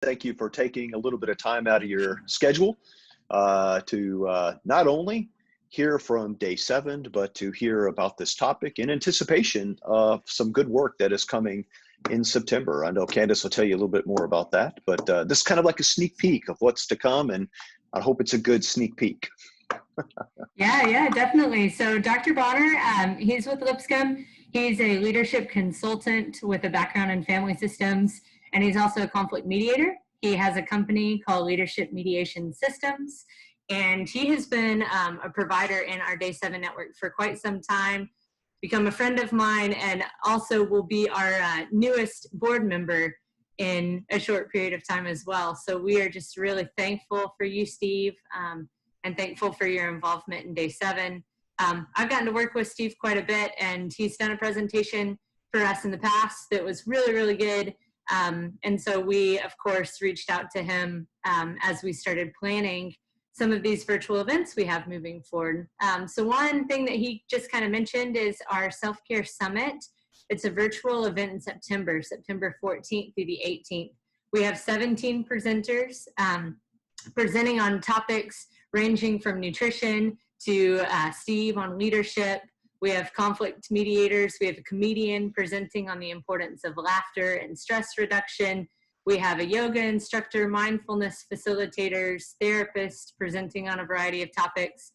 Thank you for taking a little bit of time out of your schedule to not only hear from day 7, but to hear about this topic in anticipation of some good work that is coming in September. I know Candace will tell you a little bit more about that, but this is kind of like a sneak peek of what's to come, and I hope it's a good sneak peek. Yeah, definitely. So Dr. Bonner, he's with Lipscomb. He's a leadership consultant with a background in family systems, and he's also a conflict mediator. He has a company called Leadership Mediation Systems, and he has been a provider in our Day 7 network for quite some time, become a friend of mine, and also will be our newest board member in a short period of time as well. So we are just really thankful for you, Steve, and thankful for your involvement in Day 7. I've gotten to work with Steve quite a bit, and he's done a presentation for us in the past that was really, really good. And so we, of course, reached out to him as we started planning some of these virtual events we have moving forward. So one thing that he just kind of mentioned is our Self-Care Summit. It's a virtual event in September 14th through the 18th. We have 17 presenters presenting on topics ranging from nutrition to Steve on leadership. We have conflict mediators. We have a comedian presenting on the importance of laughter and stress reduction. We have a yoga instructor, mindfulness facilitators, therapists presenting on a variety of topics.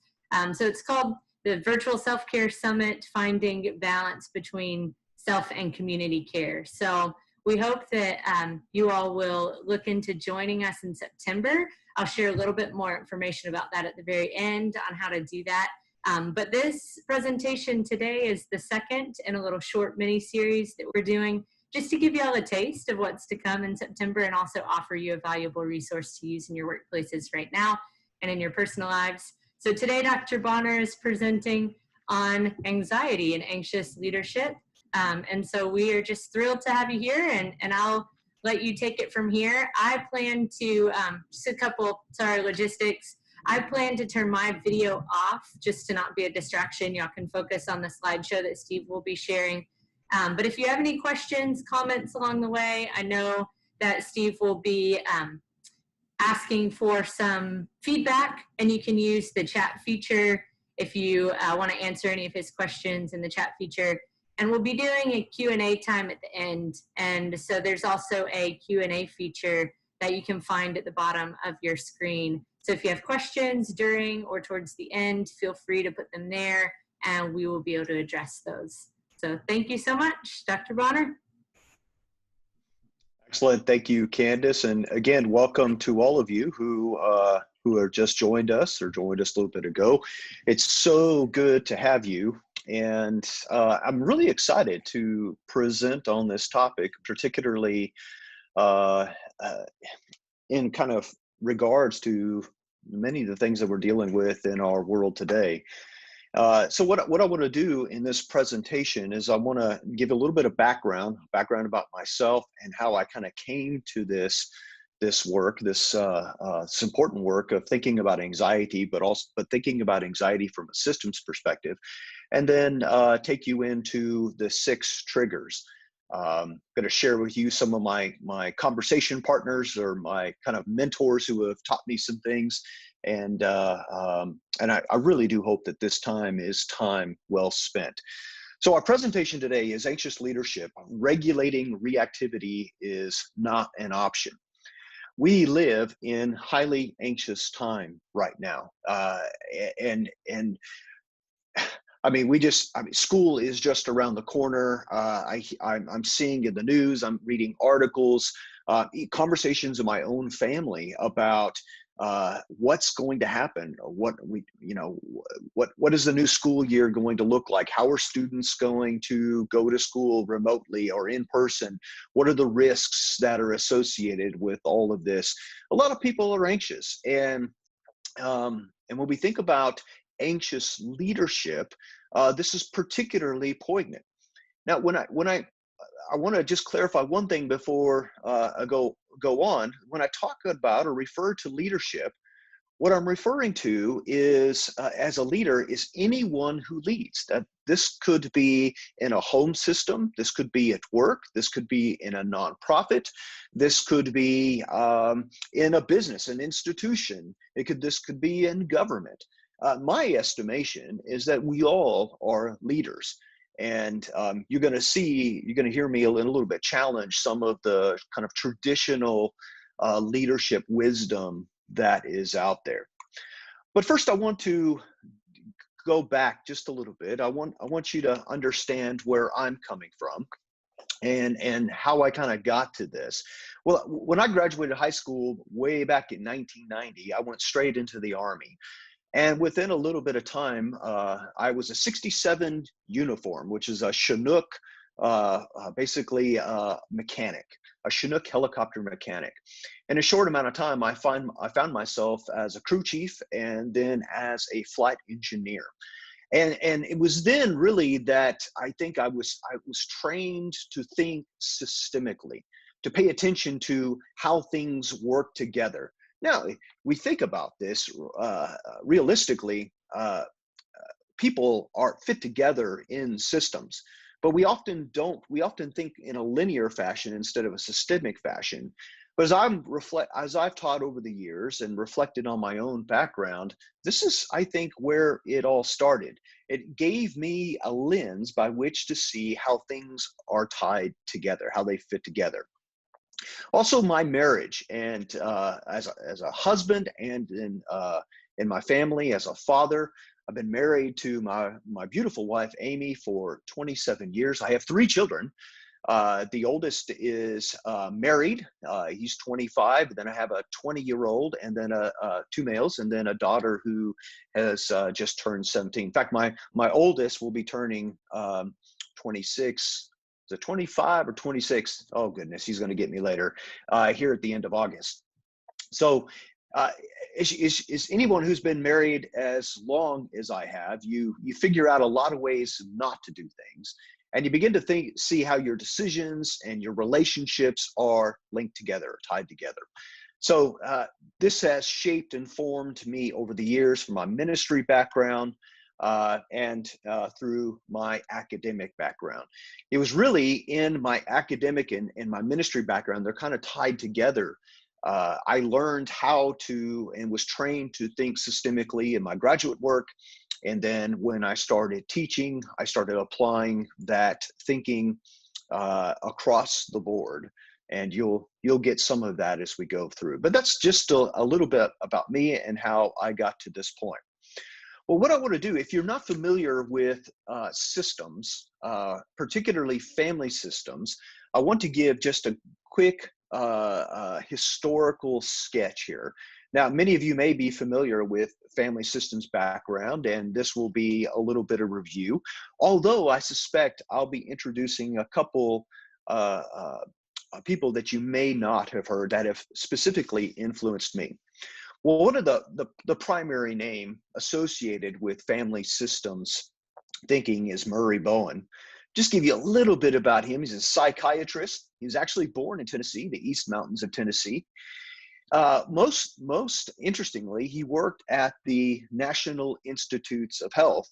So it's called the Virtual Self-Care Summit, Finding Balance Between Self and Community Care. So we hope that you all will look into joining us in September. I'll share a little bit more information about that at the very end on how to do that. But this presentation today is the second in a little short mini series that we're doing just to give you all a taste of what's to come in September and also offer you a valuable resource to use in your workplaces right now and in your personal lives. So today, Dr. Bonner is presenting on anxiety and anxious leadership. And so we are just thrilled to have you here, and I'll let you take it from here. I plan to, just a couple, logistics. I plan to turn my video off just to not be a distraction. Y'all can focus on the slideshow that Steve will be sharing. But if you have any questions, comments along the way, I know that Steve will be asking for some feedback, and you can use the chat feature if you want to answer any of his questions in the chat feature. And we'll be doing a Q&A time at the end. And so there's also a Q&A feature that you can find at the bottom of your screen. So if you have questions during or towards the end, feel free to put them there and we will be able to address those. So thank you so much, Dr. Bonner. Excellent. Thank you, Candace. And again, welcome to all of you who are just joined us or joined us a little bit ago. It's so good to have you. And I'm really excited to present on this topic, particularly in kind of regards to many of the things that we're dealing with in our world today. So what I want to do in this presentation is I want to give a little bit of background about myself and how I kind of came to this work, this important work of thinking about anxiety, but thinking about anxiety from a systems perspective, and then take you into the 6 triggers. I'm going to share with you some of my conversation partners or my kind of mentors who have taught me some things, and I really do hope that this time is time well spent. So our presentation today is anxious leadership. Regulating reactivity is not an option. We live in highly anxious time right now, and I mean, school is just around the corner. I'm seeing in the news, I'm reading articles, conversations in my own family about what's going to happen, what is the new school year going to look like? How are students going to go to school remotely or in person? What are the risks that are associated with all of this? A lot of people are anxious, and when we think about anxious leadership, this is particularly poignant. Now, I want to just clarify one thing before I go on. When I talk about or refer to leadership, What I'm referring to is, as a leader, is anyone who leads. That this could be in a home system, this could be at work, this could be in a nonprofit, this could be in a business, an institution. This could be in government. My estimation is that we all are leaders. And you're going to hear me a little bit challenge some of the kind of traditional leadership wisdom that is out there. But first, I want to go back just a little bit. I want you to understand where I'm coming from and how I kind of got to this. Well, when I graduated high school way back in 1990, I went straight into the Army. And within a little bit of time, I was a 67 uniform, which is a Chinook, basically mechanic, a Chinook helicopter mechanic. In a short amount of time, I found myself as a crew chief and then as a flight engineer. And it was then really that I think I was trained to think systemically, to pay attention to how things work together. Now, we think about this realistically. People are fit together in systems, but we often don't. We often think in a linear fashion instead of a systemic fashion. But as I've taught over the years and reflected on my own background, this is, I think, where it all started. It gave me a lens by which to see how things are tied together, how they fit together. Also, my marriage, and as a husband, and in my family as a father. I've been married to my beautiful wife Amy for 27 years. I have 3 children. The oldest is married. He's 25. Then I have a 20-year-old, and then 2 males, and then a daughter who has just turned 17. In fact, my oldest will be turning 26. Is it 25 or 26? Oh goodness, he's going to get me later. Here at the end of August. So, is anyone who's been married as long as I have, you figure out a lot of ways not to do things, and you begin to see how your decisions and your relationships are linked together, tied together. So this has shaped and formed me over the years from my ministry background and through my academic background. It was really in my academic and my ministry background, they're kind of tied together. I learned how to and was trained to think systemically in my graduate work. And then when I started teaching, I started applying that thinking across the board. And you'll get some of that as we go through. But that's just a little bit about me and how I got to this point. Well, what I want to do, if you're not familiar with systems, particularly family systems, I want to give just a quick historical sketch here. Now, many of you may be familiar with family systems background, and this will be a little bit of review, although I suspect I'll be introducing a couple people that you may not have heard that have specifically influenced me. Well, one of the primary name associated with family systems thinking is Murray Bowen. Just give you a little bit about him. He's a psychiatrist. He was actually born in Tennessee, the East Mountains of Tennessee. Most interestingly, he worked at the National Institutes of Health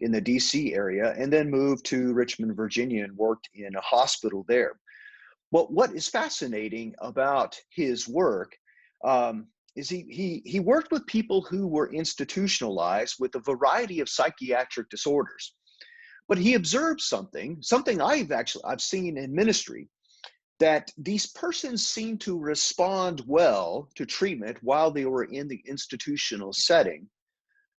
in the DC area and then moved to Richmond, Virginia and worked in a hospital there. But what is fascinating about his work is he worked with people who were institutionalized with a variety of psychiatric disorders. But he observed something I've seen in ministry, that these persons seem to respond well to treatment while they were in the institutional setting.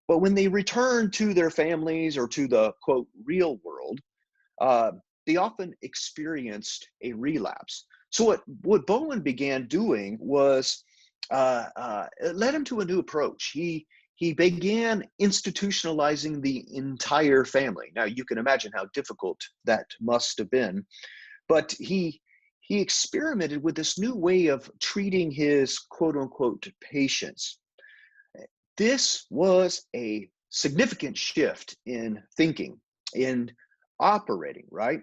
But when they returned to their families or to the, quote, real world, they often experienced a relapse. So what Bowen began doing was, it led him to a new approach. He began institutionalizing the entire family. Now, you can imagine how difficult that must have been, but he experimented with this new way of treating his quote unquote patients. This was a significant shift in thinking, in operating, right?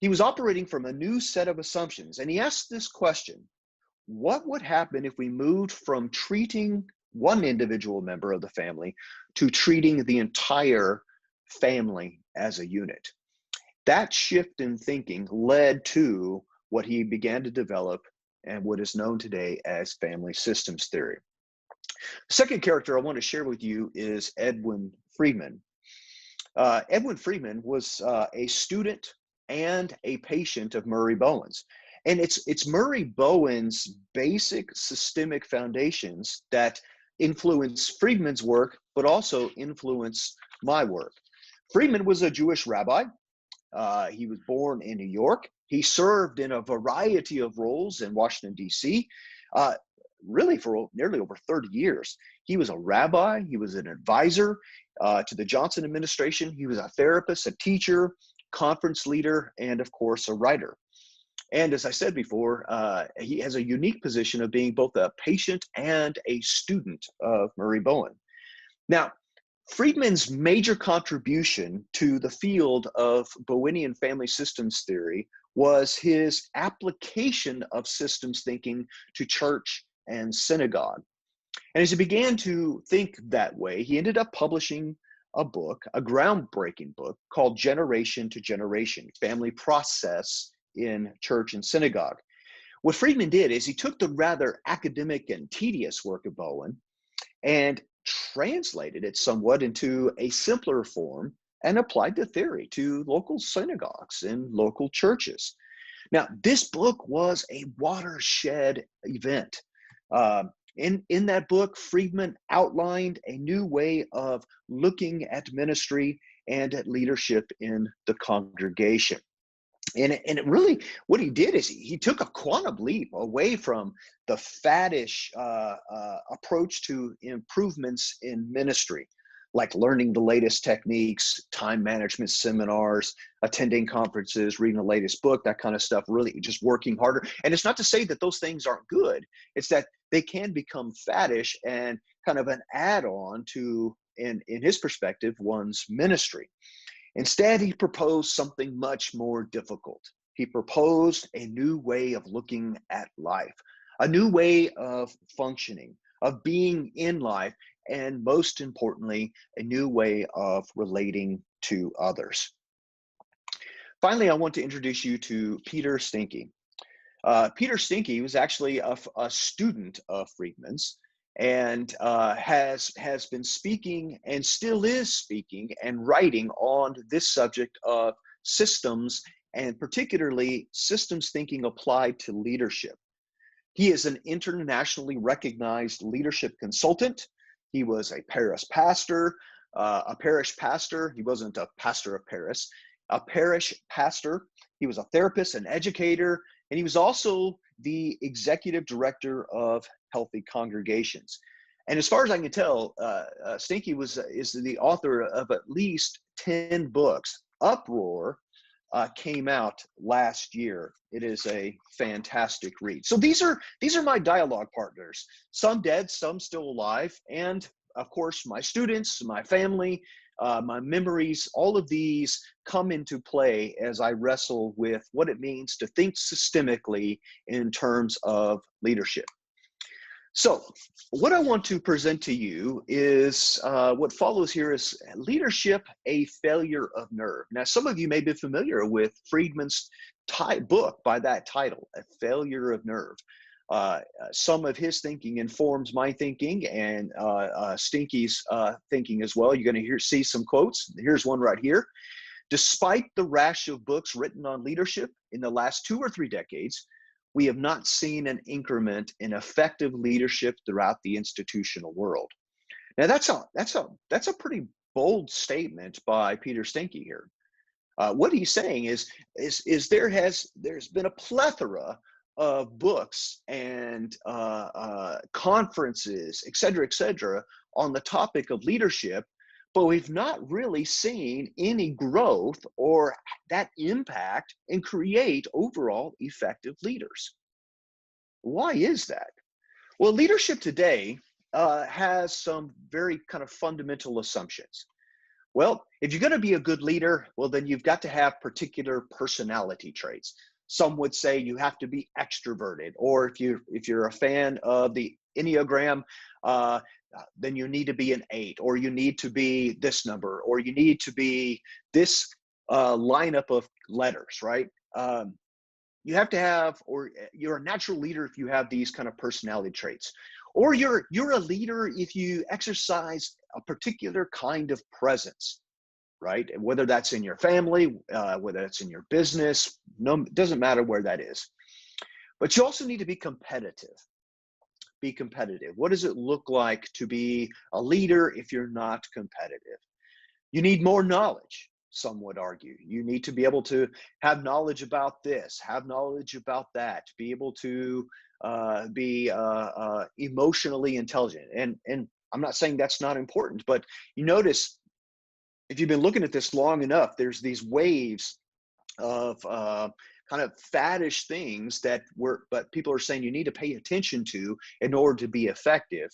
He was operating from a new set of assumptions, and he asked this question: what would happen if we moved from treating one individual member of the family to treating the entire family as a unit. That shift in thinking led to what he began to develop and what is known today as family systems theory. The second character I want to share with you is Edwin Friedman. Edwin Friedman was a student and a patient of Murray Bowen's. And it's Murray Bowen's basic systemic foundations that influence Friedman's work, but also influence my work. Friedman was a Jewish rabbi. He was born in New York. He served in a variety of roles in Washington, D.C., really for nearly over 30 years. He was a rabbi. He was an advisor to the Johnson administration. He was a therapist, a teacher, conference leader, and of course, a writer. And as I said before, he has a unique position of being both a patient and a student of Murray Bowen. Now, Friedman's major contribution to the field of Bowenian family systems theory was his application of systems thinking to church and synagogue. And as he began to think that way, he ended up publishing a book, a groundbreaking book called Generation to Generation, Family Process in Church and Synagogue. What Friedman did is he took the rather academic and tedious work of Bowen and translated it somewhat into a simpler form and applied the theory to local synagogues and local churches. Now, this book was a watershed event. In that book, Friedman outlined a new way of looking at ministry and at leadership in the congregation. And it really, what he did is he took a quantum leap away from the faddish approach to improvements in ministry, like learning the latest techniques, time management seminars, attending conferences, reading the latest book, that kind of stuff, really just working harder. And it's not to say that those things aren't good. It's that they can become faddish and kind of an add-on to, in his perspective, one's ministry. Instead, he proposed something much more difficult. He proposed a new way of looking at life, a new way of functioning, of being in life, and most importantly, a new way of relating to others. Finally, I want to introduce you to Peter Stinky. Peter Stinky was actually a student of Friedman's, and has been speaking and still is speaking and writing on this subject of systems, and particularly systems thinking applied to leadership. He is an internationally recognized leadership consultant. He was a parish pastor. He wasn't a pastor of Paris, a parish pastor. He was a therapist, an educator, and he was also the executive director of Healthy Congregations. And as far as I can tell, Stinky is the author of at least 10 books. Uproar came out last year. It is a fantastic read. So these are my dialogue partners, some dead, some still alive, and of course my students, my family, my memories. All of these come into play as I wrestle with what it means to think systemically in terms of leadership. So what I want to present to you is what follows here is Leadership, a Failure of Nerve. Now, some of you may be familiar with Friedman's book by that title, A Failure of Nerve. Some of his thinking informs my thinking and Stinky's thinking as well. You're going to see some quotes. Here's one right here. Despite the rash of books written on leadership in the last 2 or 3 decades, we have not seen an increment in effective leadership throughout the institutional world. Now that's a pretty bold statement by Peter Stinky here. What he's saying is there's been a plethora of books and conferences, et cetera, on the topic of leadership, but we've not really seen any growth or that impact and create overall effective leaders. Why is that? Well, leadership today has some very kind of fundamental assumptions. Well, if you're going to be a good leader, well, then you've got to have particular personality traits. Some would say you have to be extroverted, or if you're a fan of the Enneagram, then you need to be an 8, or you need to be this number, or you need to be this lineup of letters, right? You have to have, or you're a natural leader if you have these kind of personality traits, or you're a leader if you exercise a particular kind of presence, right? Whether that's in your family, whether that's in your business, no, it doesn't matter where that is. But you also need to be competitive. Be competitive. What does it look like to be a leader if you're not competitive? You need more knowledge, some would argue. You need to be able to have knowledge about this, have knowledge about that, be able to be emotionally intelligent. And I'm not saying that's not important, but you notice, if you've been looking at this long enough, there's these waves of kind of faddish things but people are saying you need to pay attention to in order to be effective.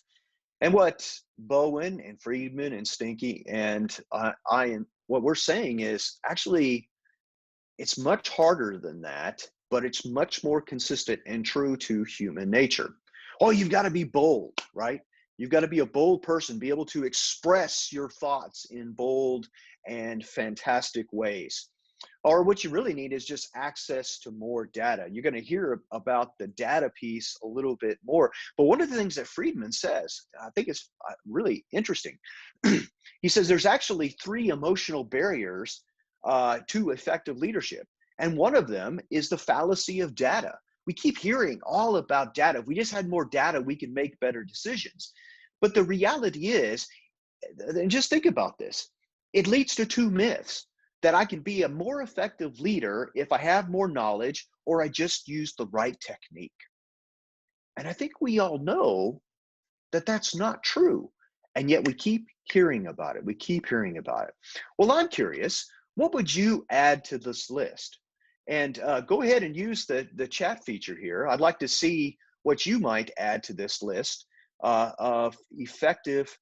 And what Bowen and Friedman and Stinky and what we're saying is, actually, it's much harder than that, but it's much more consistent and true to human nature. Oh, you've got to be bold, right? You've got to be a bold person, be able to express your thoughts in bold and fantastic ways. Or what you really need is just access to more data. You're going to hear about the data piece a little bit more. But one of the things that Friedman says, I think it's really interesting. He says there's actually 3 emotional barriers to effective leadership. And one of them is the fallacy of data. We keep hearing all about data. If we just had more data, we could make better decisions. But the reality is, and just think about this, it leads to 2 myths: that I can be a more effective leader if I have more knowledge, or I just use the right technique. And I think we all know that that's not true. And yet we keep hearing about it. We keep hearing about it. Well, I'm curious, what would you add to this list? And go ahead and use the chat feature here. I'd like to see what you might add to this list of effective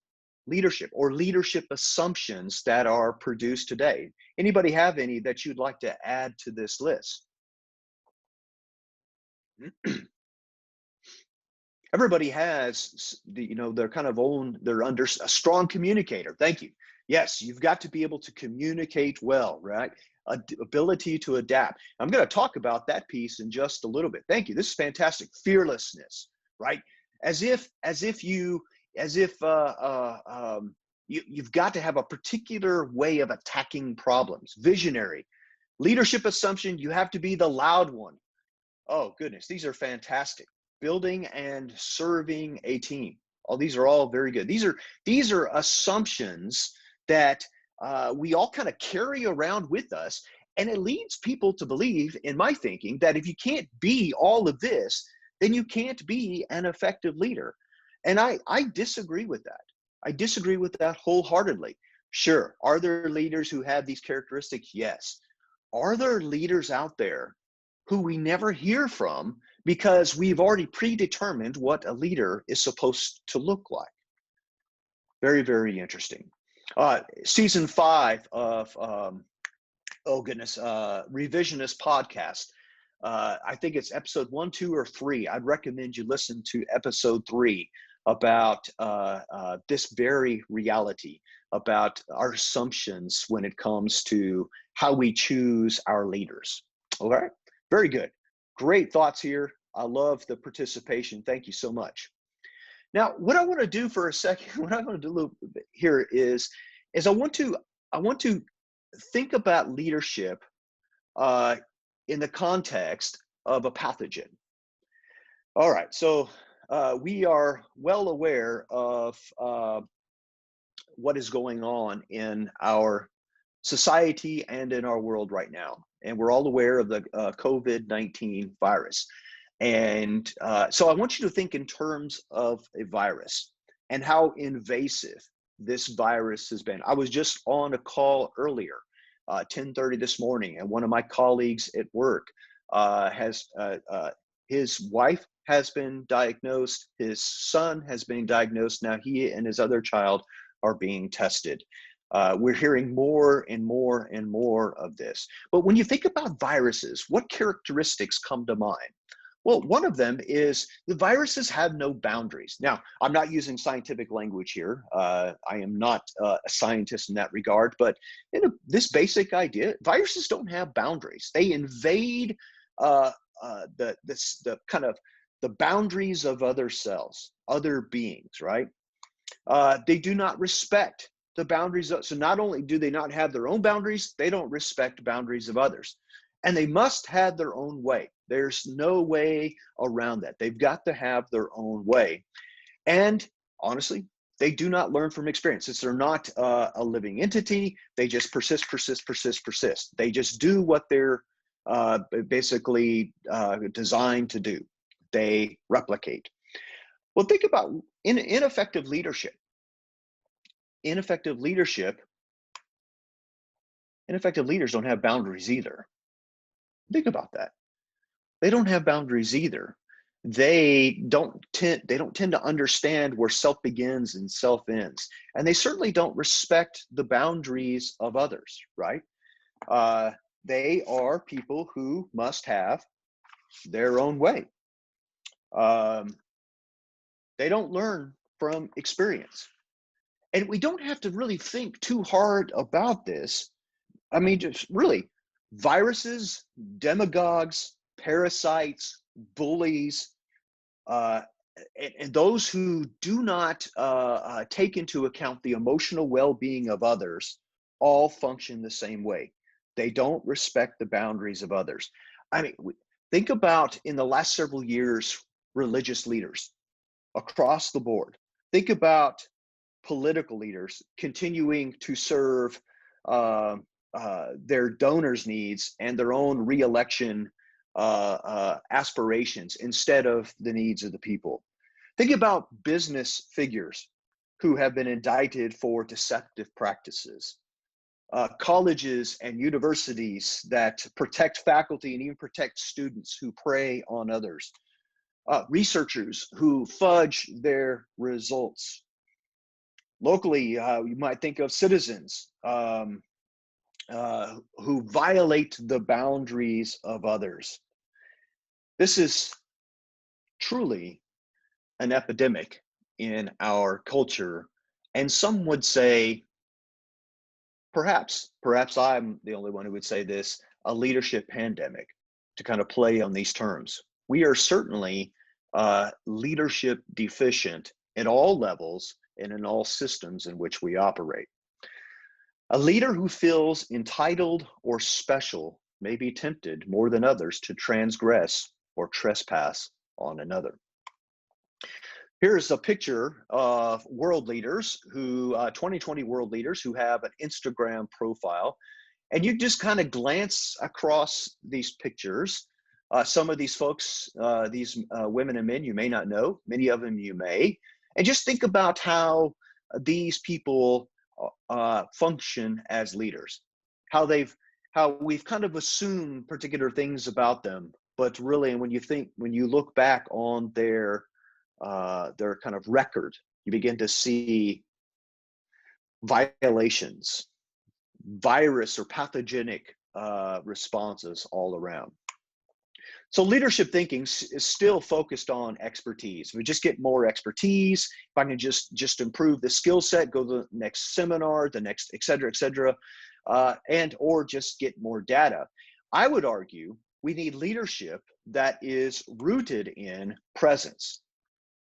leadership or leadership assumptions that are produced today. Anybody have any that you'd like to add to this list? Everybody has their kind of own, they're under a strong communicator. Thank you. Yes, you've got to be able to communicate well, right? Ability to adapt. I'm going to talk about that piece in just a little bit. Thank you. This is fantastic. Fearlessness, right? You've got to have a particular way of attacking problems. Visionary. Leadership assumption, you have to be the loud one. Oh goodness, these are fantastic. Building and serving a team. Oh, these are all very good. These are assumptions that we all kind of carry around with us, and it leads people to believe, in my thinking, that if you can't be all of this, then you can't be an effective leader. And I disagree with that. I disagree with that wholeheartedly. Sure, are there leaders who have these characteristics? Yes. Are there leaders out there who we never hear from because we've already predetermined what a leader is supposed to look like? Very, very interesting. Season 5 of, Revisionist Podcast. I think it's episode 1, 2, or 3. I'd recommend you listen to episode 3 about this very reality, about our assumptions when it comes to how we choose our leaders. All right, very good. Great thoughts here. I love the participation. Thank you so much. Now, what I want to do for a second, what I want to do a little bit here is I want to think about leadership in the context of a pathogen. All right, so we are well aware of what is going on in our society and in our world right now. And we're all aware of the COVID-19 virus. And so I want you to think in terms of a virus and how invasive this virus has been. I was just on a call earlier, 10:30 this morning, and one of my colleagues at work his wife has been diagnosed, his son has been diagnosed, now he and his other child are being tested. We're hearing more and more and more of this. But when you think about viruses, what characteristics come to mind? Well, one of them is the viruses have no boundaries. Now, I'm not using scientific language here. I am not a scientist in that regard, but this basic idea, viruses don't have boundaries. They invade uh, the kind of the boundaries of other cells, other beings, right? They do not respect the boundaries. So not only do they not have their own boundaries, they don't respect boundaries of others. And they must have their own way. There's no way around that. They've got to have their own way. And honestly, they do not learn from experience. Since they're not a living entity, they just persist, persist, persist, persist. They just do what they're basically designed to do. They replicate. Well, think about ineffective leadership. Ineffective leadership, ineffective leaders don't have boundaries either. Think about that. They don't have boundaries either. They don't tend to understand where self begins and self ends, and they certainly don't respect the boundaries of others. Right? They are people who must have their own way. They don't learn from experience, and we don't have to really think too hard about this. I mean, just really, viruses, demagogues, parasites, bullies, uh, and those who do not take into account the emotional well-being of others all function the same way. They don't respect the boundaries of others. I mean, think about in the last several years, religious leaders across the board. Think about political leaders continuing to serve uh, their donors' needs and their own reelection aspirations instead of the needs of the people. Think about business figures who have been indicted for deceptive practices. Colleges and universities that protect faculty and even protect students who prey on others. Researchers who fudge their results. Locally, you might think of citizens who violate the boundaries of others. This is truly an epidemic in our culture, and some would say, perhaps I'm the only one who would say this, a leadership pandemic, to kind of play on these terms. We are certainly leadership deficient at all levels and in all systems in which we operate. A leader who feels entitled or special may be tempted more than others to transgress or trespass on another. Here's a picture of world leaders who, 2020 world leaders who have an Instagram profile. And you just kind of glance across these pictures. Some of these folks, these women and men, you may not know. Many of them you may. And just think about how these people function as leaders, how we've kind of assumed particular things about them, but really, when you look back on their kind of record, you begin to see violations, virus or pathogenic responses all around. So leadership thinking is still focused on expertise. We just get more expertise. If I can just improve the skill set, go to the next seminar, the next, et cetera, and or just get more data. I would argue we need leadership that is rooted in presence.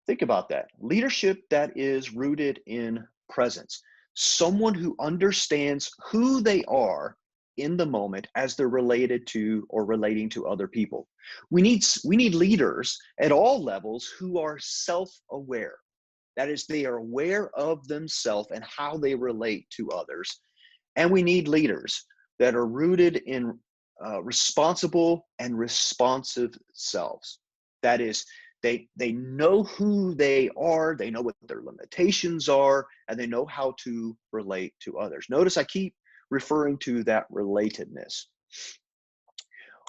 Think about that. Leadership that is rooted in presence. Someone who understands who they are in the moment as they're related to or relating to other people. We need leaders at all levels who are self-aware. That is, they are aware of themselves and how they relate to others. And we need leaders that are rooted in responsible and responsive selves. That is, they know who they are, they know what their limitations are, and they know how to relate to others. Notice I keep referring to that relatedness.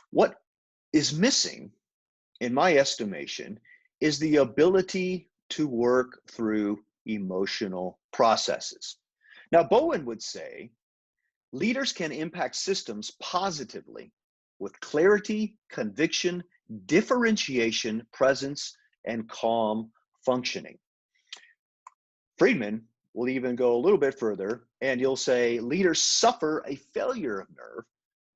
What is missing, in my estimation, is the ability to work through emotional processes. Now, Bowen would say, leaders can impact systems positively with clarity, conviction, differentiation, presence, and calm functioning. Friedman will even go a little bit further, and you'll say leaders suffer a failure of nerve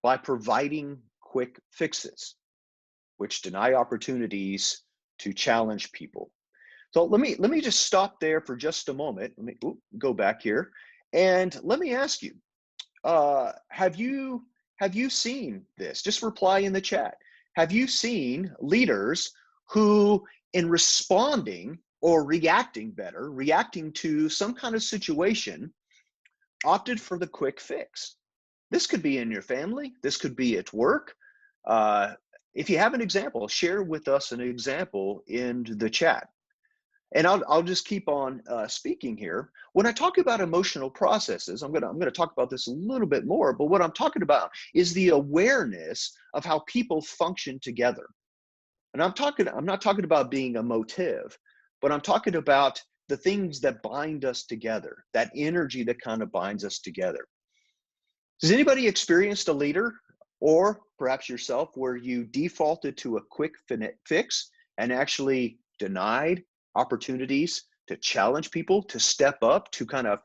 by providing quick fixes, which deny opportunities to challenge people. So let me just stop there for just a moment. Let me go back here, and let me ask you: have you seen this? Just reply in the chat. Have you seen leaders who, in responding or reacting better, reacting to some kind of situation, opted for the quick fix? This could be in your family. This could be at work. If you have an example, share with us an example in the chat. And I'll just keep on speaking here. When I talk about emotional processes, I'm gonna talk about this a little bit more. But what I'm talking about is the awareness of how people function together. And I'm not talking about being emotive, but I'm talking about the things that bind us together, that energy that kind of binds us together. Has anybody experienced a leader, or perhaps yourself, where you defaulted to a quick fix and actually denied opportunities to challenge people, to step up, to kind of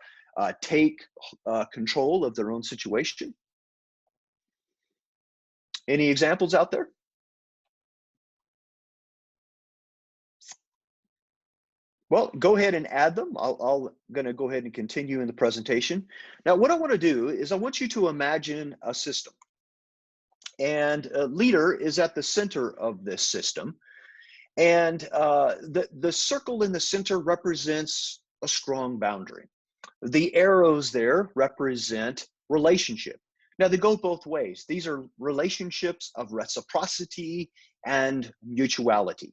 take control of their own situation? Any examples out there? Well, go ahead and add them. I'll gonna go ahead and continue in the presentation. Now, what I want to do is I want you to imagine a system, and a leader is at the center of this system. And the circle in the center represents a strong boundary. The arrows there represent relationship. Now, they go both ways. These are relationships of reciprocity and mutuality.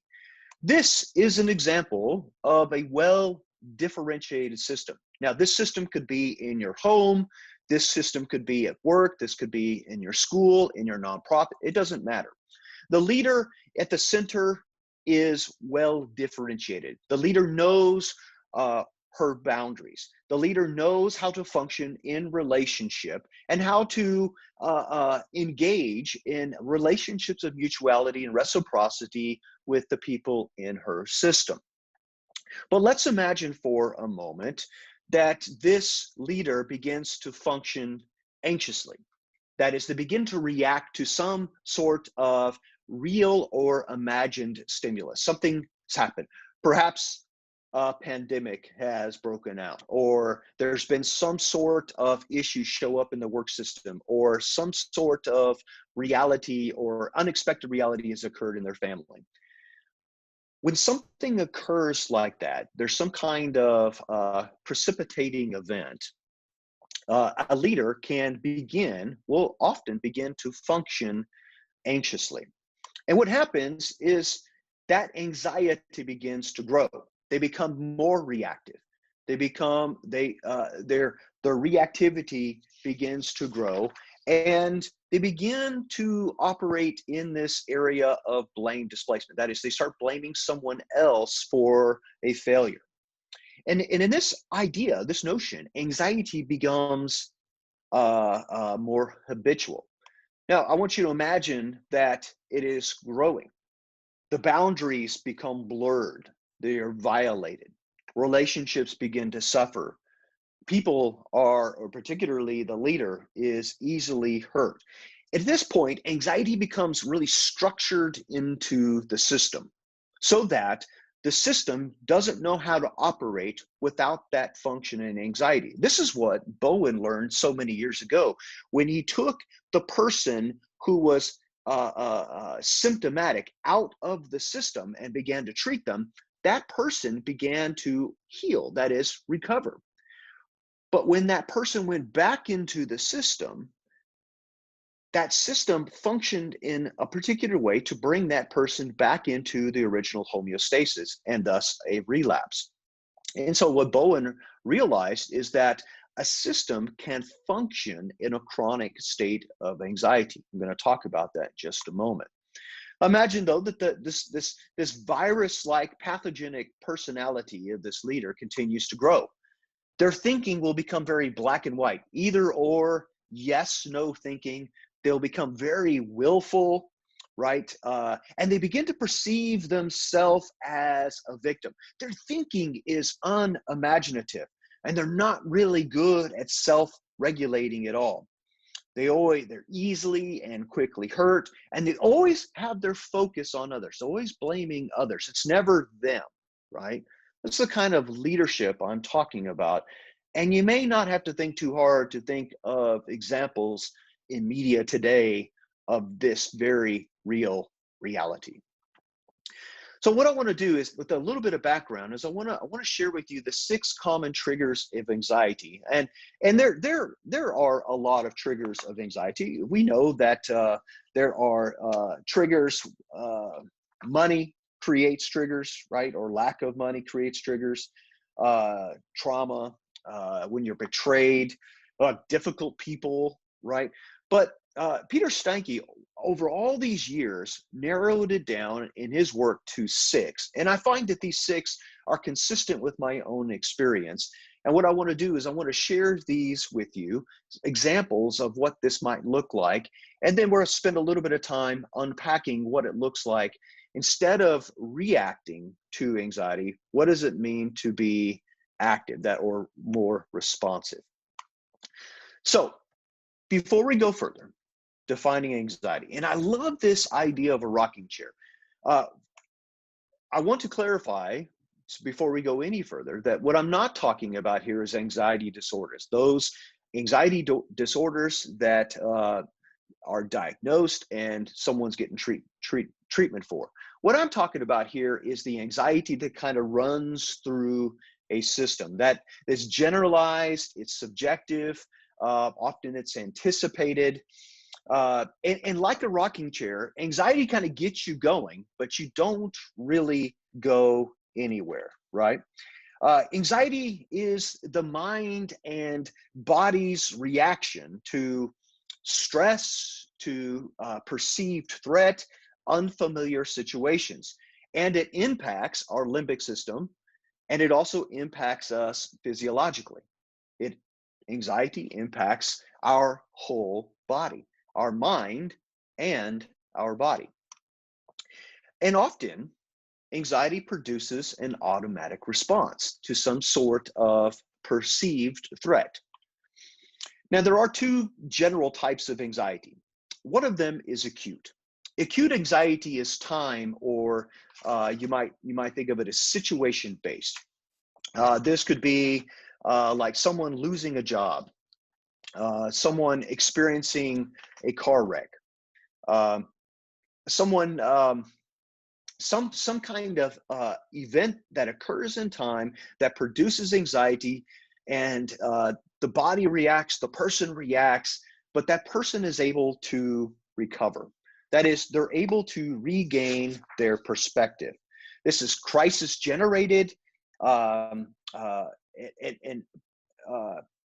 This is an example of a well-differentiated system. Now, this system could be in your home, this system could be at work, this could be in your school, in your nonprofit, it doesn't matter. The leader at the center is well differentiated. The leader knows her boundaries. The leader knows how to function in relationship and how to engage in relationships of mutuality and reciprocity with the people in her system. But let's imagine for a moment that this leader begins to function anxiously. That is, they begin to react to some sort of real or imagined stimulus. Something's happened. Perhaps a pandemic has broken out, or there's been some sort of issue show up in the work system, or some sort of reality or unexpected reality has occurred in their family. When something occurs like that, there's some kind of precipitating event. A leader will often begin to function anxiously. And what happens is that anxiety begins to grow. They become more reactive. Their reactivity begins to grow, and they begin to operate in this area of blame displacement. That is, they start blaming someone else for a failure. And in this idea, this notion, anxiety becomes more habitual. Now, I want you to imagine that it is growing. The boundaries become blurred. They are violated. Relationships begin to suffer. People are, or particularly the leader, is easily hurt. At this point, anxiety becomes really structured into the system so that the system doesn't know how to operate without that function and anxiety. This is what Bowen learned so many years ago when he took the person who was symptomatic out of the system and began to treat them. That person began to heal, that is, recover. But when that person went back into the system, that system functioned in a particular way to bring that person back into the original homeostasis and thus a relapse. And so what Bowen realized is that a system can function in a chronic state of anxiety. I'm going to talk about that in just a moment. Imagine, though, that this virus-like pathogenic personality of this leader continues to grow. Their thinking will become very black and white, either or, yes, no thinking. They'll become very willful. right? And they begin to perceive themselves as a victim. Their thinking is unimaginative, and they're not really good at self-regulating at all. They're easily and quickly hurt, and they always have their focus on others, always blaming others. It's never them, right? That's the kind of leadership I'm talking about. And you may not have to think too hard to think of examples in media today of this very real reality. So what I want to do is, with a little bit of background, is I want to share with you the 6 common triggers of anxiety, and there are a lot of triggers of anxiety. We know that there are triggers. Money creates triggers, right? Or lack of money creates triggers. Trauma, when you're betrayed, difficult people, right? But Peter Steinke, over all these years, narrowed it down in his work to 6. And I find that these 6 are consistent with my own experience. And what I want to do is I want to share these with you, examples of what this might look like. And then we're going to spend a little bit of time unpacking what it looks like. Instead of reacting to anxiety, what does it mean to be active, that or more responsive? So before we go further, defining anxiety. And I love this idea of a rocking chair. I want to clarify before we go any further that what I'm not talking about here is anxiety disorders. Those anxiety disorders that are diagnosed and someone's getting treatment for. What I'm talking about here is the anxiety that kind of runs through a system that is generalized, it's subjective, often it's anticipated. And like a rocking chair, anxiety kind of gets you going, but you don't really go anywhere, right? Anxiety is the mind and body's reaction to stress, to perceived threat, unfamiliar situations. And it impacts our limbic system, and it also impacts us physiologically. Anxiety impacts our whole body, our mind, and our body. And often, anxiety produces an automatic response to some sort of perceived threat. Now, there are 2 general types of anxiety. One of them is acute. Acute anxiety is time, or you might think of it as situation-based. This could be like someone losing a job, someone experiencing a car wreck, someone some kind of event that occurs in time that produces anxiety, and the body reacts, the person reacts, but that person is able to recover. That is, they're able to regain their perspective. This is crisis generated, and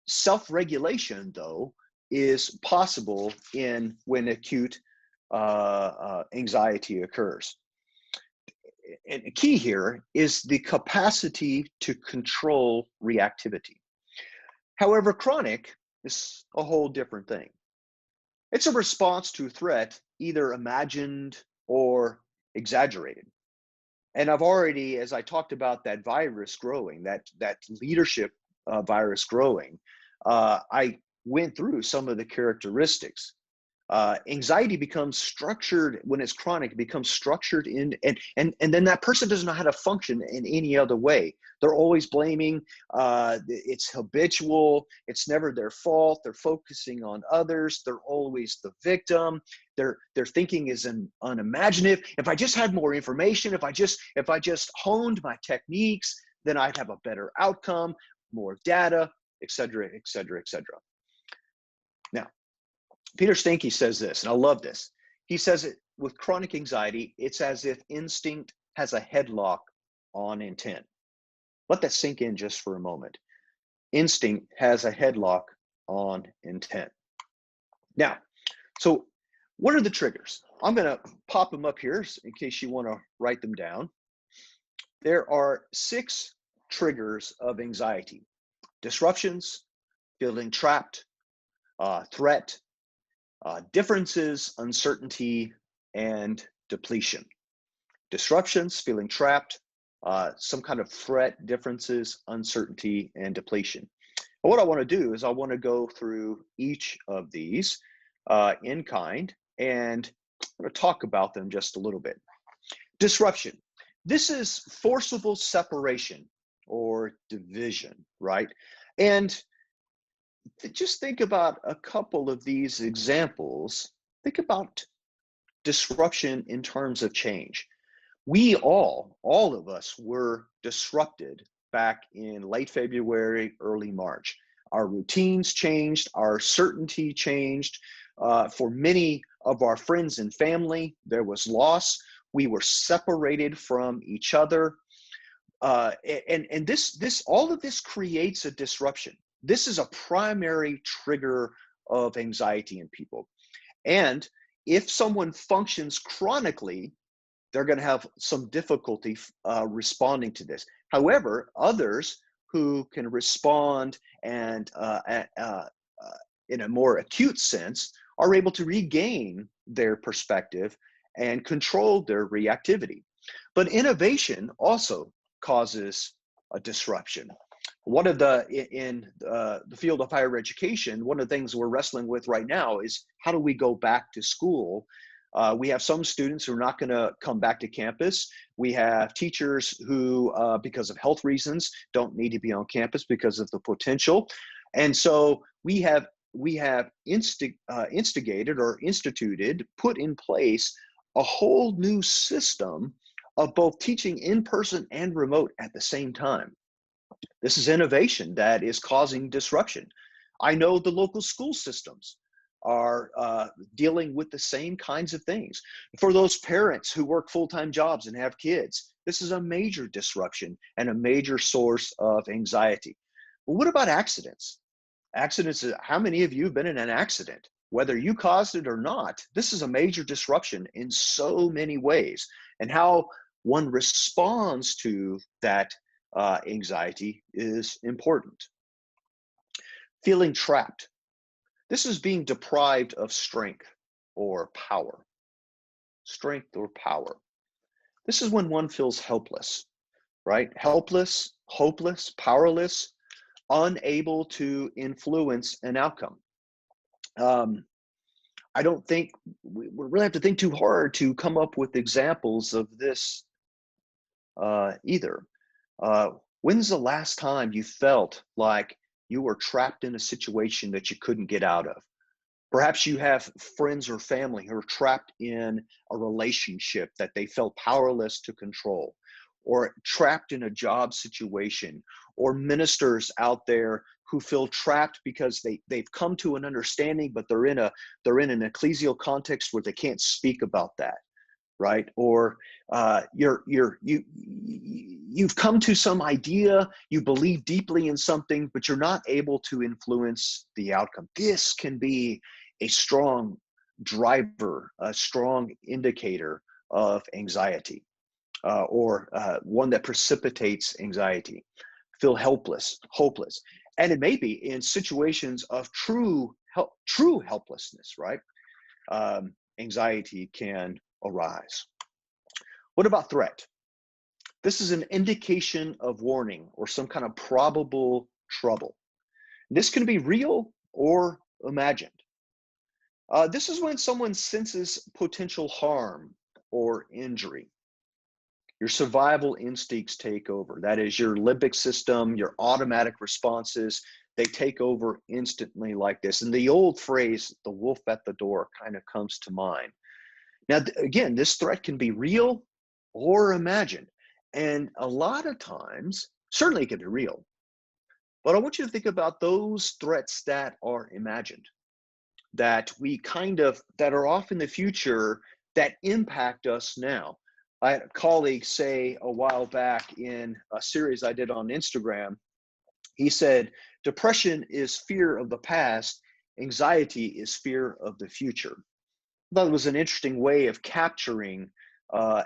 self-regulation, though, is possible when acute anxiety occurs. And the key here is the capacity to control reactivity. However, chronic is a whole different thing. It's a response to threat, either imagined or exaggerated. And I've already, as I talked about that virus growing, that leadership virus growing, I went through some of the characteristics. Anxiety becomes structured when it's chronic. It becomes structured and then that person doesn't know how to function in any other way. They're always blaming. It's habitual. It's never their fault. They're focusing on others. They're always the victim. Their thinking is unimaginative. If I just had more information, if I just honed my techniques, then I'd have a better outcome, more data, et cetera, et cetera, et cetera. Now, Peter Steinke says this, and I love this. He says it with chronic anxiety, it's as if instinct has a headlock on intent. Let that sink in just for a moment. Instinct has a headlock on intent. Now, so what are the triggers? I'm going to pop them up here in case you want to write them down. There are 6 triggers of anxiety: disruptions, feeling trapped, threat, differences, uncertainty, and depletion. Disruptions, feeling trapped, some kind of threat, differences, uncertainty, and depletion. And what I want to do is I want to go through each of these in kind, and I'm going to talk about them just a little bit. Disruption. This is forcible separation or division, right? And just think about a couple of these examples. Think about disruption in terms of change. We all of us were disrupted back in late February, early March. Our routines changed, our certainty changed. For many of our friends and family, there was loss. We were separated from each other. And this all of this creates a disruption. This is a primary trigger of anxiety in people. And if someone functions chronically, they're going to have some difficulty responding to this. However, others who can respond and in a more acute sense are able to regain their perspective and control their reactivity. But innovation also causes a disruption. One of in the field of higher education, one of the things we're wrestling with right now is how do we go back to school? We have some students who are not going to come back to campus. We have teachers who, because of health reasons, don't need to be on campus because of the potential. And so we have instigated or instituted, put in place a whole new system of both teaching in person and remote at the same time. This is innovation that is causing disruption. I know the local school systems are dealing with the same kinds of things. For those parents who work full-time jobs and have kids, this is a major disruption and a major source of anxiety. But what about accidents? Accidents, how many of you have been in an accident? Whether you caused it or not, this is a major disruption in so many ways. And how one responds to that anxiety is important. Feeling trapped. This is being deprived of strength or power. Strength or power. This is when one feels helpless, right? Helpless, hopeless, powerless, unable to influence an outcome. I don't think we really have to think too hard to come up with examples of this either. When's the last time you felt like you were trapped in a situation that you couldn't get out of? Perhaps you have friends or family who are trapped in a relationship that they felt powerless to control, or trapped in a job situation, or ministers out there who feel trapped because they've come to an understanding, but they're in an ecclesial context where they can't speak about that, right? Or you've come to some idea, you believe deeply in something, but you're not able to influence the outcome. This can be a strong driver, a strong indicator of anxiety, or one that precipitates anxiety. Feel helpless, hopeless. And it may be in situations of true helplessness, right? Anxiety can arise. What about threat? This is an indication of warning or some kind of probable trouble. This can be real or imagined. This is when someone senses potential harm or injury. Your survival instincts take over. That is your limbic system, your automatic responses, they take over instantly like this. And the old phrase, the wolf at the door, kind of comes to mind. Now, again, this threat can be real or imagined. And a lot of times, certainly it can be real. But I want you to think about those threats that are imagined, that are off in the future, that impact us now. I had a colleague say a while back in a series I did on Instagram, he said, depression is fear of the past, anxiety is fear of the future. I thought it was an interesting way of capturing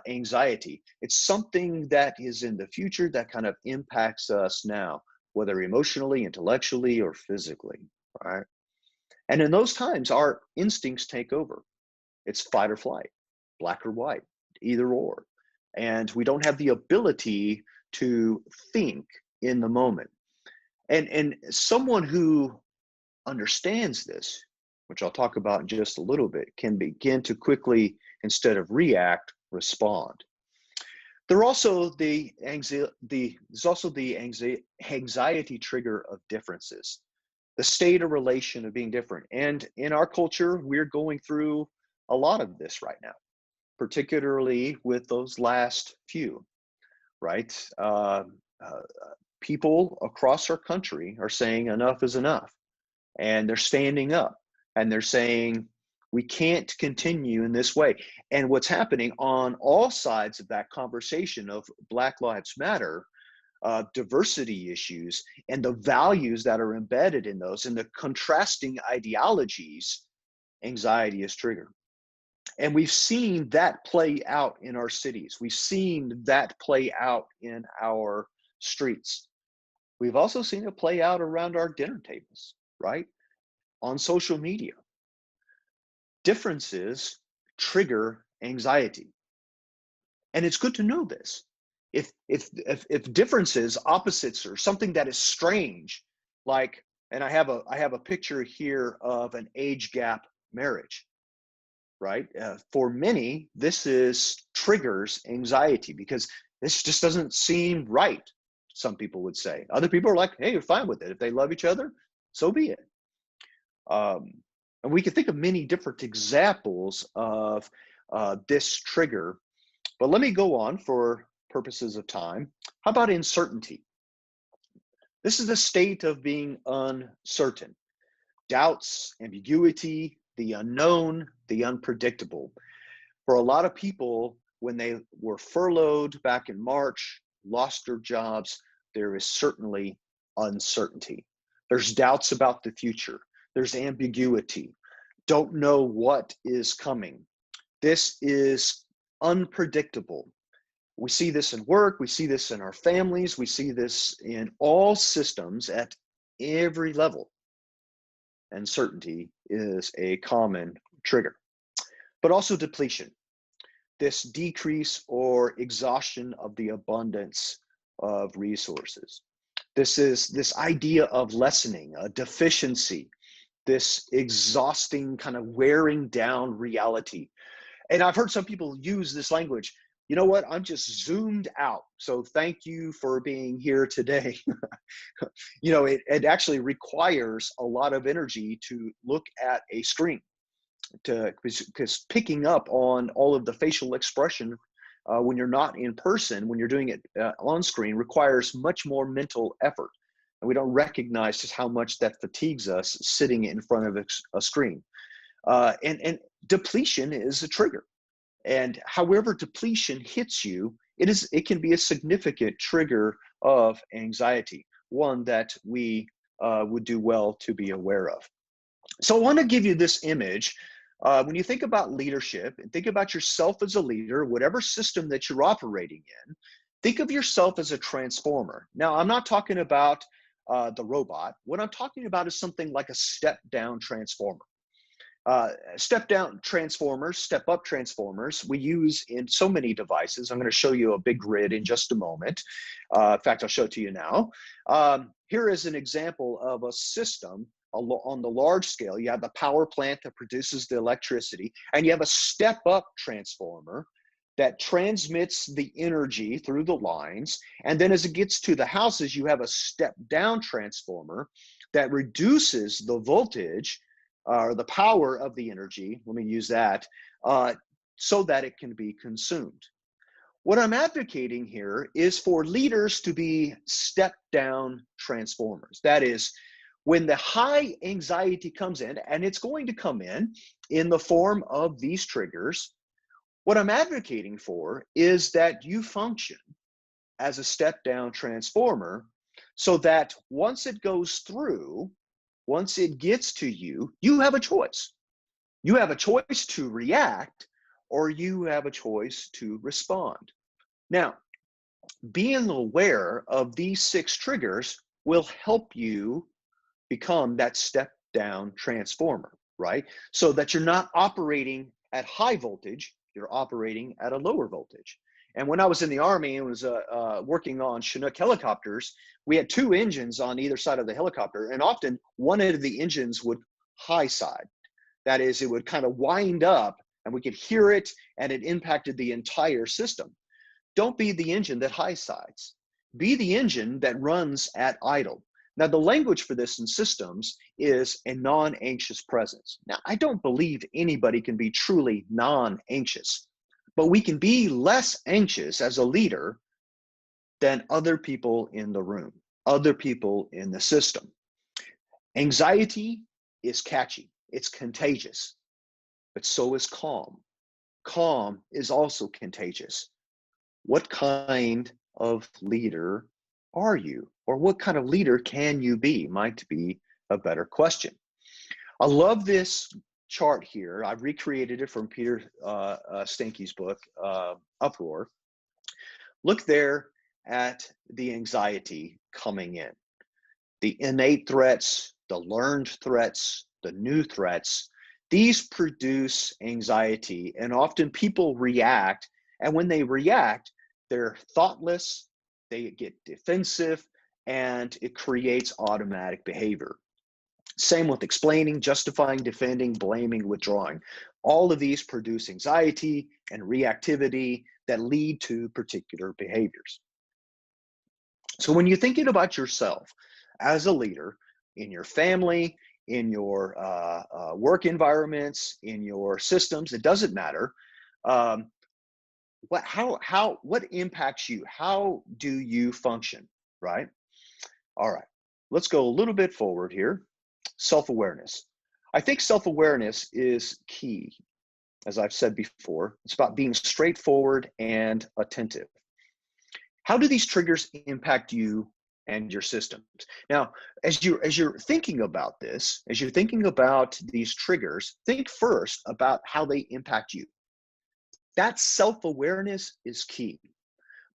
anxiety. It's something that is in the future that kind of impacts us now, whether emotionally, intellectually, or physically, right? And in those times, our instincts take over. It's fight or flight. black or white, either or. And we don't have the ability to think in the moment. And someone who understands this, which I'll talk about in just a little bit, can begin to quickly, instead of react, respond. There's also the anxiety trigger of differences, the state or relation of being different. And in our culture, we're going through a lot of this right now, particularly with those last few, right? People across our country are saying enough is enough, and they're standing up and they're saying, we can't continue in this way. And what's happening on all sides of that conversation of Black Lives Matter, diversity issues, and the values that are embedded in those, and the contrasting ideologies, anxiety is triggered. And we've seen that play out in our cities. We've seen that play out in our streets. We've also seen it play out around our dinner tables, right? On social media. Differences trigger anxiety. And it's good to know this. If differences, opposites, or something that is strange, like, and I have a picture here of an age gap marriage, right? For many, this triggers anxiety because this just doesn't seem right. Some people would say. Other people are like, hey, you're fine with it. If they love each other, so be it. And we can think of many different examples of this trigger. But let me go on for purposes of time. How about uncertainty? This is the state of being uncertain. Doubts, ambiguity, the unknown, the unpredictable. For a lot of people, when they were furloughed back in March, lost their jobs, there is certainly uncertainty. There's doubts about the future. There's ambiguity. Don't know what is coming. This is unpredictable. We see this in work. We see this in our families. We see this in all systems at every level. Uncertainty is a common trigger, but also depletion. This decrease or exhaustion of the abundance of resources. This is this idea of lessening, a deficiency, this exhausting kind of wearing down reality. And I've heard some people use this language, you know what, I'm just zoomed out. So thank you for being here today. You know, it actually requires a lot of energy to look at a screen, because picking up on all of the facial expression when you're not in person, when you're doing it on screen, requires much more mental effort. And we don't recognize just how much that fatigues us sitting in front of a screen. And depletion is a trigger. And however depletion hits you, it can be a significant trigger of anxiety, one that we would do well to be aware of. So I want to give you this image. When you think about leadership and think about yourself as a leader, whatever system that you're operating in, think of yourself as a transformer. Now, I'm not talking about the robot. What I'm talking about is something like a step-down transformer. Step-down transformers, step-up transformers, we use in so many devices. I'm going to show you a big grid in just a moment. In fact, I'll show it to you now. Here is an example of a system on the large scale. You have the power plant that produces the electricity, and you have a step-up transformer that transmits the energy through the lines. And then as it gets to the houses, you have a step-down transformer that reduces the voltage or the power of the energy, let me use that, so that it can be consumed. What I'm advocating here is for leaders to be step-down transformers. That is, when the high anxiety comes in, and it's going to come in the form of these triggers, what I'm advocating for is that you function as a step-down transformer so that once it goes through, once it gets to you, you have a choice. You have a choice to react, or you have a choice to respond. Now, being aware of these 6 triggers will help you become that step-down transformer, right? So that you're not operating at high voltage, you're operating at a lower voltage. And when I was in the Army and was working on Chinook helicopters, we had two engines on either side of the helicopter, and often one of the engines would high side. That is, it would kind of wind up and we could hear it, and it impacted the entire system. Don't be the engine that high sides. Be the engine that runs at idle. Now, the language for this in systems is a non-anxious presence. Now, I don't believe anybody can be truly non-anxious, but we can be less anxious as a leader than other people in the room, other people in the system. Anxiety is catchy, it's contagious, but so is calm. Calm is also contagious. What kind of leader are you? Or what kind of leader can you be? Might be a better question. I love this chart here. I've recreated it from Peter Stanke's book, Uproar. Look there at the anxiety coming in. The innate threats, the learned threats, the new threats, these produce anxiety, and often people react, and when they react, they're thoughtless, they get defensive, and it creates automatic behavior. Same with explaining, justifying, defending, blaming, withdrawing. All of these produce anxiety and reactivity that lead to particular behaviors. So when you're thinking about yourself as a leader in your family, in your work environments, in your systems, it doesn't matter. What impacts you? How do you function, right? All right, let's go a little bit forward here. Self-awareness. I think self-awareness is key. As I've said before, it's about being straightforward and attentive. How do these triggers impact you and your systems? Now, as you're thinking about this, as you're thinking about these triggers, think first about how they impact you. That self-awareness is key.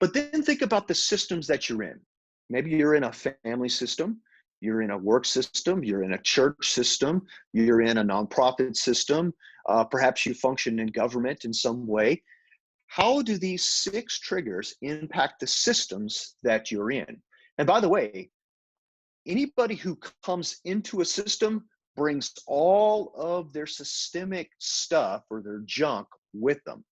But then think about the systems that you're in. Maybe you're in a family system, you're in a work system, you're in a church system, you're in a nonprofit system, perhaps you function in government in some way. How do these 6 triggers impact the systems that you're in? And by the way, anybody who comes into a system brings all of their systemic stuff or their junk with them.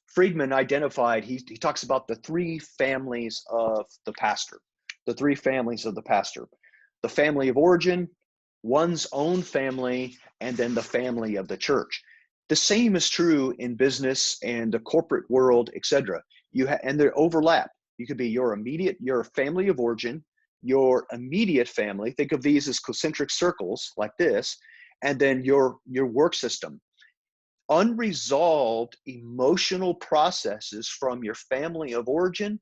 Friedman identified, he talks about the 3 families of the pastor, the 3 families of the pastor, the family of origin, one's own family, and then the family of the church. The same is true in business and the corporate world, etc. And they overlap. You could be your family of origin, your immediate family. Think of these as concentric circles like this, and then your work system. Unresolved emotional processes from your family of origin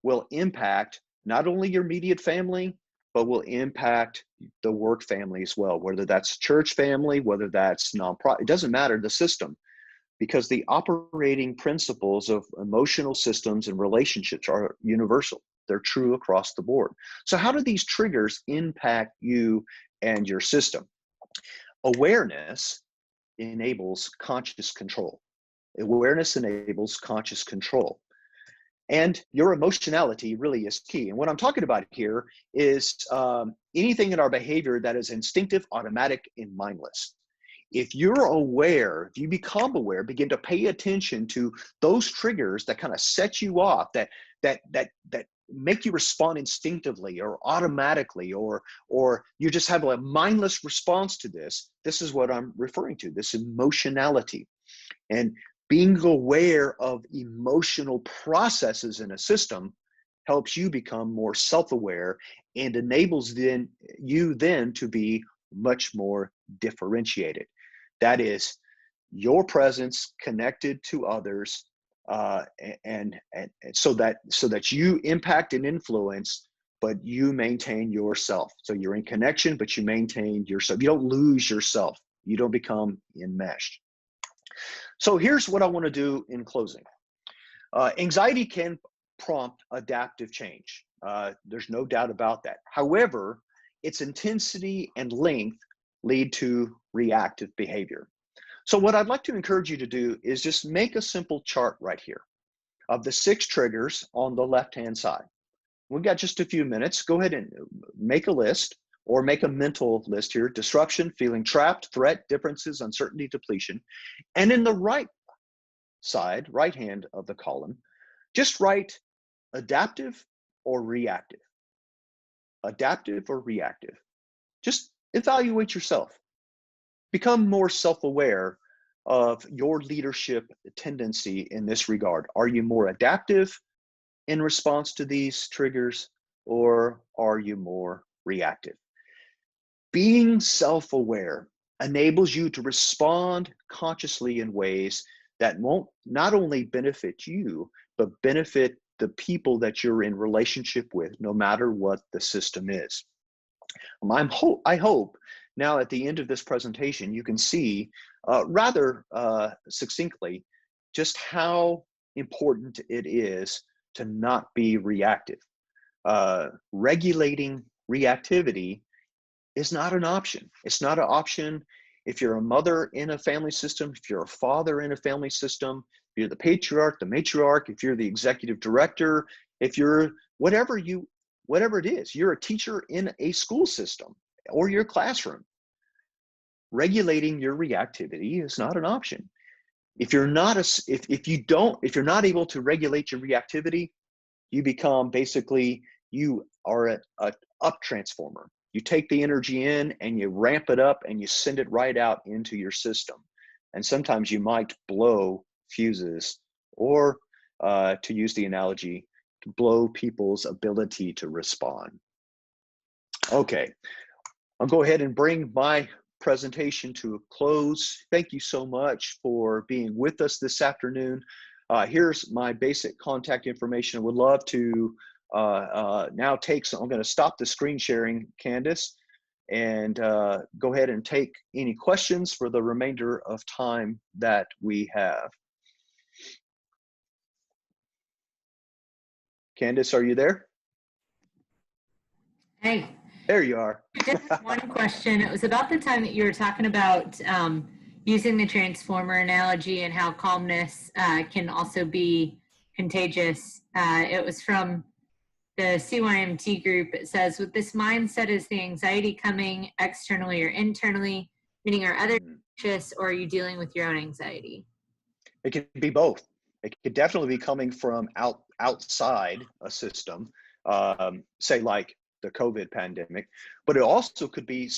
will impact not only your immediate family, but will impact the work family as well, whether that's church family, whether that's nonprofit, it doesn't matter, the system, because the operating principles of emotional systems and relationships are universal. They're true across the board. So how do these triggers impact you and your system? Awareness enables conscious control. Awareness enables conscious control. And your emotionality really is key. And what I'm talking about here is anything in our behavior that is instinctive, automatic, and mindless. If you're aware, if you become aware, begin to pay attention to those triggers that kind of set you off, that make you respond instinctively or automatically, or you just have a mindless response to this. This is what I'm referring to, this emotionality. And being aware of emotional processes in a system helps you become more self-aware and enables you to be much more differentiated. That is, your presence connected to others, and so that you impact and influence, but you maintain yourself. So you're in connection, but you maintain yourself. You don't lose yourself. You don't become enmeshed. So here's what I want to do in closing. Anxiety can prompt adaptive change. There's no doubt about that. However, its intensity and length lead to reactive behavior. So what I'd like to encourage you to do is just make a simple chart right here of the 6 triggers on the left-hand side. We've got just a few minutes. Go ahead and make a list or make a mental list here. Disruption, feeling trapped, threat, differences, uncertainty, depletion. And in the right side, right hand of the column, just write adaptive or reactive. Adaptive or reactive. Just evaluate yourself. Become more self-aware of your leadership tendency in this regard. Are you more adaptive in response to these triggers, or are you more reactive? Being self-aware enables you to respond consciously in ways that won't not only benefit you, but benefit the people that you're in relationship with, no matter what the system is. I hope now at the end of this presentation, you can see rather succinctly just how important it is to not be reactive. Regulating reactivity is not an option. It's not an option if you're a mother in a family system, if you're a father in a family system, if you're the patriarch, the matriarch, if you're the executive director, if you're whatever it is, you're a teacher in a school system or your classroom. Regulating your reactivity is not an option. If you're not if you're not able to regulate your reactivity, you become basically, you are a up transformer. You take the energy in and you ramp it up and you send it right out into your system. And sometimes you might blow fuses, or to use the analogy, to blow people's ability to respond. Okay, I'll go ahead and bring my presentation to a close. Thank you so much for being with us this afternoon. Here's my basic contact information. I would love to now take some. I'm going to stop the screen sharing, Candace, and go ahead and take any questions for the remainder of time that we have. Candace, are you there? Hey. There you are. Just one question. It was about the time that you were talking about using the transformer analogy and how calmness can also be contagious. It was from the CYMT group. It says, with this mindset, is the anxiety coming externally or internally, meaning are others anxious, or are you dealing with your own anxiety? It can be both. It could definitely be coming from outside a system, say like the COVID pandemic, but it also could be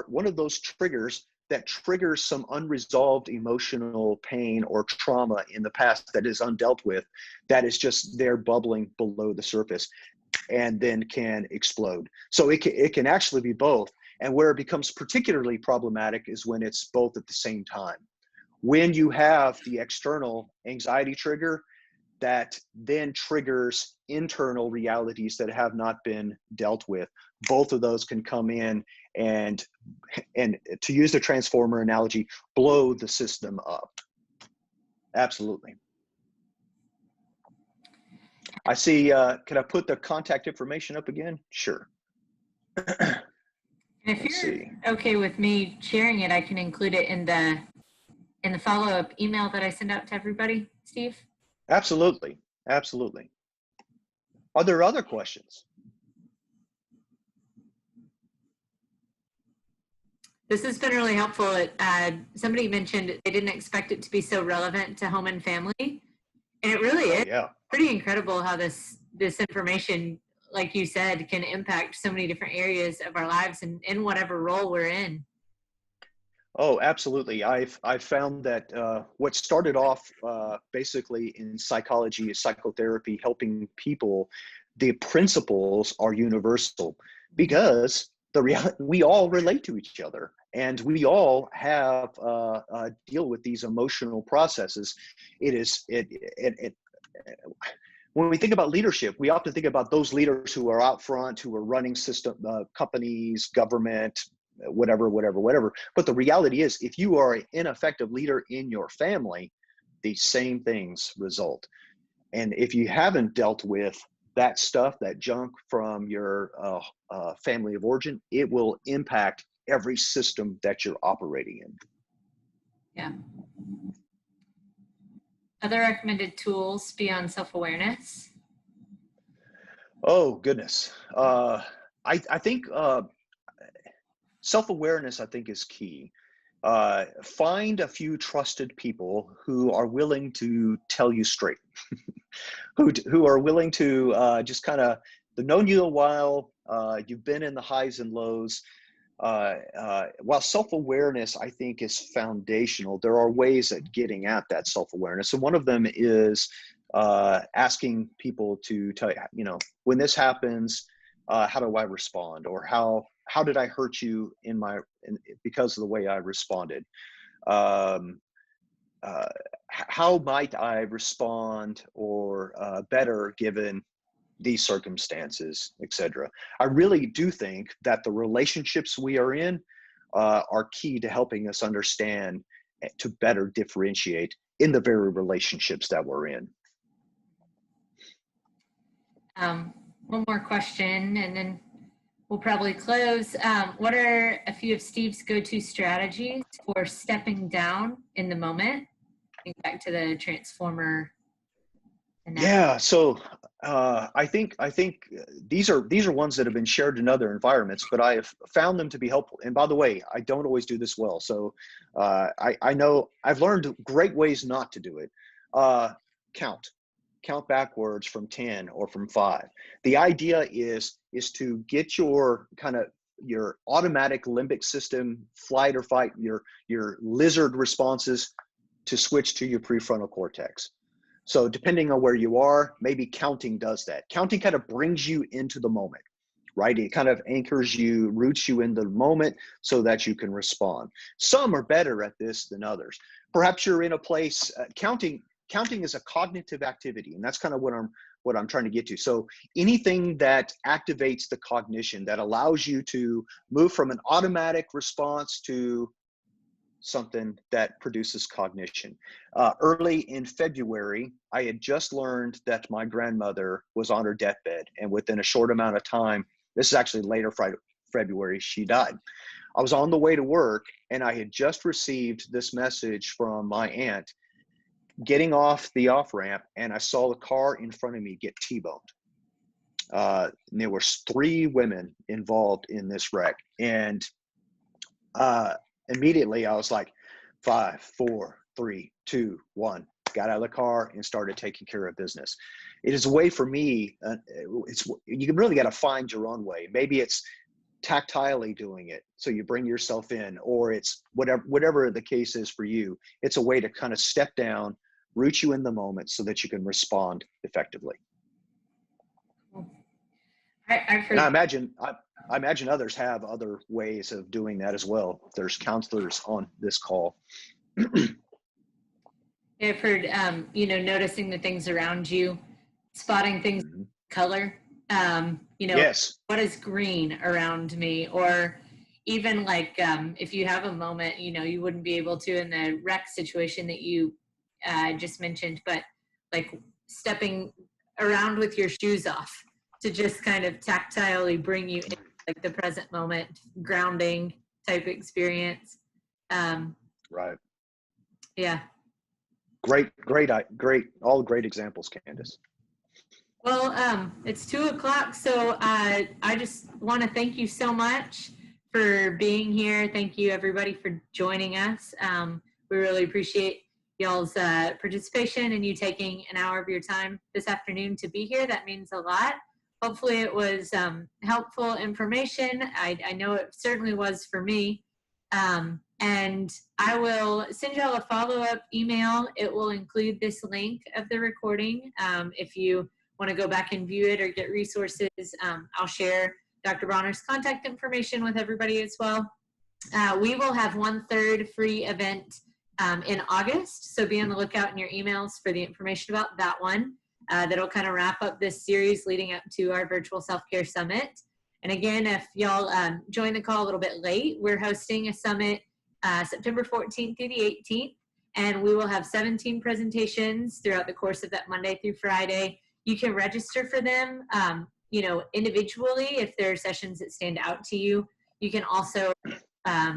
one of those triggers that triggers some unresolved emotional pain or trauma in the past that is undealt with, that is just there bubbling below the surface and then can explode. So it can actually be both. And where it becomes particularly problematic is when it's both at the same time. When you have the external anxiety trigger, that then triggers internal realities that have not been dealt with. Both of those can come in and to use the transformer analogy, blow the system up. Absolutely. I see, can I put the contact information up again? Sure. And if you're okay with me sharing it, I can include it in the follow-up email that I send out to everybody, Steve. Absolutely. Absolutely. Are there other questions? This has been really helpful. Somebody mentioned they didn't expect it to be so relevant to home and family. And it really is. Yeah. Pretty incredible how this information, like you said, can impact so many different areas of our lives and in whatever role we're in. Oh, absolutely. I've found that what started off basically in psychology, psychotherapy, helping people, the principles are universal, because we all relate to each other, and we all have deal with these emotional processes. When we think about leadership, we often think about those leaders who are out front, who are running system, companies, government, whatever. But the reality is, if you are an ineffective leader in your family, the same things result. And if you haven't dealt with that stuff, that junk from your family of origin, it will impact every system that you're operating in. Yeah. Other recommended tools beyond self-awareness? Oh goodness. I think self-awareness, I think, is key. Find a few trusted people who are willing to tell you straight, who are willing to just kind of, they've known you a while. You've been in the highs and lows. While self-awareness, I think, is foundational, there are ways at getting at that self-awareness. And one of them is asking people to tell you, when this happens, how do I respond? Or how did I hurt you because of the way I responded? Um, how might I respond or better given these circumstances, etc. I really do think that the relationships we are in are key to helping us understand to better differentiate in the very relationships that we're in. One more question, and then we'll probably close. What are a few of Steve's go-to strategies for stepping down in the moment? Think back to the transformer analogy. Yeah, so I think these are ones that have been shared in other environments, but I have found them to be helpful. And by the way, I don't always do this well, so I know I've learned great ways not to do it. Count backwards from 10 or from 5. The idea is to get your your automatic limbic system, flight or fight, your lizard responses, to switch to your prefrontal cortex. So depending on where you are, maybe counting does that. Counting kind of brings you into the moment, right? It kind of anchors you, roots you in the moment so that you can respond. Some are better at this than others. Perhaps you're in a place, counting is a cognitive activity, and that's kind of what I'm trying to get to. So anything that activates the cognition, that allows you to move from an automatic response to something that produces cognition. Early in February, I had just learned that my grandmother was on her deathbed, and within a short amount of time, this is actually later February, she died. I was on the way to work, and I had just received this message from my aunt, getting off the off-ramp, and I saw the car in front of me get T-boned. There were 3 women involved in this wreck, and immediately I was like, 5, 4, 3, 2, 1. Got out of the car and started taking care of business. It is a way for me. You really got to find your own way. Maybe it's tactilely doing it, so you bring yourself in, or it's whatever the case is for you. It's a way to kind of step down, root you in the moment, so that you can respond effectively. And I imagine others have other ways of doing that as well. There's counselors on this call. I've heard, noticing the things around you, spotting things, color, Yes. What is green around me? Or even like, if you have a moment, you wouldn't be able to in the wreck situation that you just mentioned, but like stepping around with your shoes off to just kind of tactilely bring you into like the present moment, grounding type experience. Right. Yeah. Great. All great examples, Candace. Well, it's 2:00, so I just want to thank you so much for being here. Thank you, everybody, for joining us. We really appreciate y'all's participation and you taking an hour of your time this afternoon to be here. That means a lot. Hopefully it was helpful information. I know it certainly was for me. And I will send y'all a follow-up email. It will include this link of the recording. If you want to go back and view it or get resources, I'll share Dr. Bronner's contact information with everybody as well. We will have 1/3 free event in August, so be on the lookout in your emails for the information about that one. That'll kind of wrap up this series leading up to our virtual self-care summit. And again, if y'all join the call a little bit late, we're hosting a summit September 14th through the 18th, and we will have 17 presentations throughout the course of that Monday through Friday. You can register for them, individually if there are sessions that stand out to you. You can also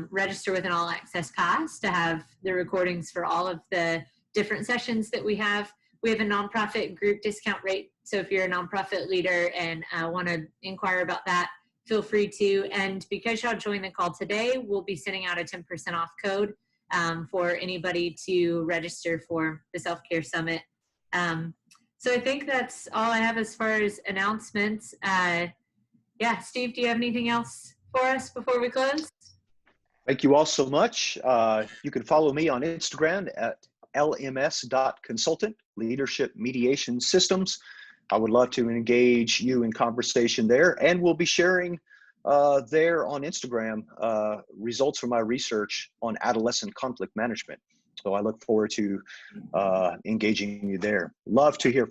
register with an all access pass to have the recordings for all of the different sessions that we have. We have a nonprofit group discount rate. So if you're a nonprofit leader and want to inquire about that, feel free to. And because y'all joined the call today, we'll be sending out a 10% off code for anybody to register for the Self-Care Summit. So I think that's all I have as far as announcements. Yeah, Steve, do you have anything else for us before we close? Thank you all so much. You can follow me on Instagram at lms.consultant, Leadership Mediation Systems. I would love to engage you in conversation there, and we'll be sharing there on Instagram results from my research on adolescent conflict management. So I look forward to engaging you there. Love to hear